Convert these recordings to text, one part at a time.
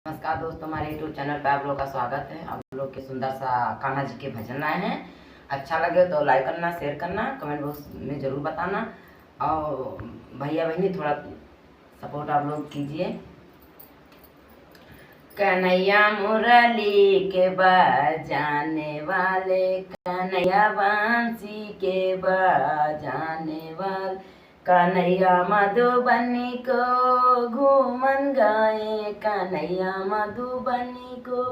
नमस्कार दोस्तों, हमारे यूट्यूब चैनल पर आप लोग का स्वागत है। आप लोग के सुंदर सा कान्हा जी के भजन आए हैं। अच्छा लगे तो लाइक करना, शेयर करना, कमेंट बॉक्स में ज़रूर बताना और भैया बहनी थोड़ा सपोर्ट आप लोग कीजिए। कन्हैया मुरली के बजाने वाले, कन्हैया बांसी के बजाने वाले, कन्हैया मधुबनी को घूमन गाए, कन्हैया मधुबनी को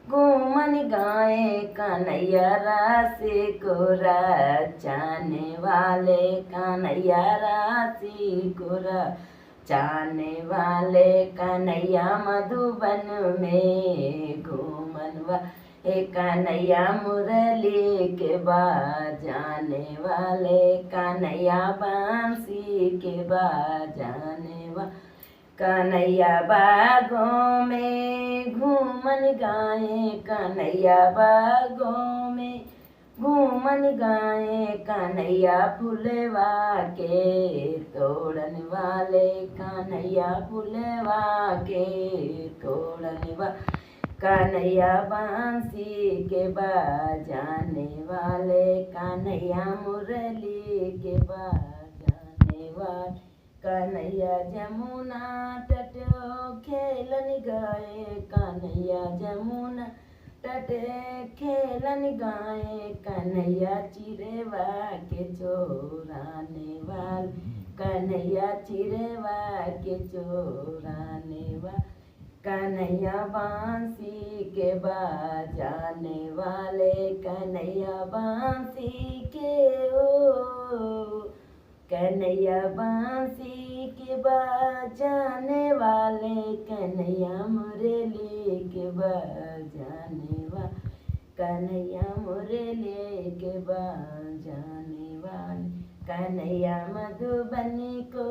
घूमन गाए, कन्हैया राशि को रचाने वाले, कन्हैया राशि को रचाने वाले, कन्हैया मधुबन में घूमन वाले, कन्हैया मुरली के बजाने वाले, कन्हैया बांसी के बजाने वाले, कन्हैया बागों में घूमन गाए, कन्हैया बागों में घूमन गाए, कन्हैया फुलवा के तोड़न वाले, कन्हैया फुलवा के तोड़न वाले, कन्हैया बांसी के बजाने वाले, कन्हैया मुरली के बजाने वाले, कन्हैया जमुना तट खेलन गए, कन्हैया जमुना तट खेलन गाए, कन्हैया चिरवा के चोराने वाले, कन्हैया चिरवा के चोराने वाले, कन्हैया बांसी के बजाने वाले, कन्हैया बांसी के कन्हैया बांसी के बजाने वाले, कन्हैया मुरली के बजाने वाले, कन्हैया मुरली के बजाने वाले, कन्हैया मधुबनी को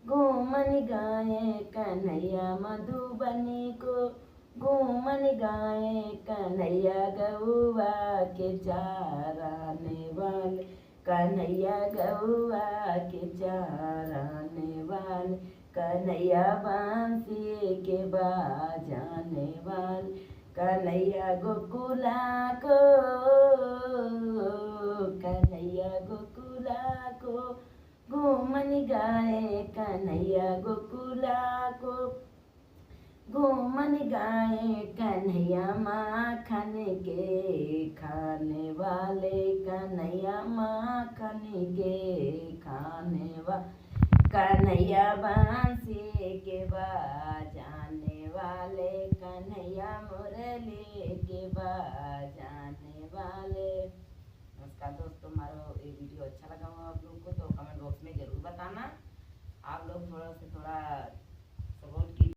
घूमन गाए, कन्हैया मधुबनी को घूमन गाए, कन्हैया गौआ के चाराने वाले, कन्हैया गौआ के चाराने वाले, कन्हैया बांसी के बजाने वाले, कन्हैया गोकुला को, कन्हैया गोकुला को घूमन गाए, कन्हैया गोकुला को घूमन गाए, कन्हैया माखन के खाने वाले, कन्हैया माखन के खाने वाले, कन्हैया बांसी के बजाने वाले, कन्हैया मुरली के बजाने वाले। नमस्कार दोस्तों, हमारा ये वीडियो अच्छा लगा हो आप लोगों को तो कमेंट बॉक्स में ज़रूर बताना। आप लोग थोड़ा से थोड़ा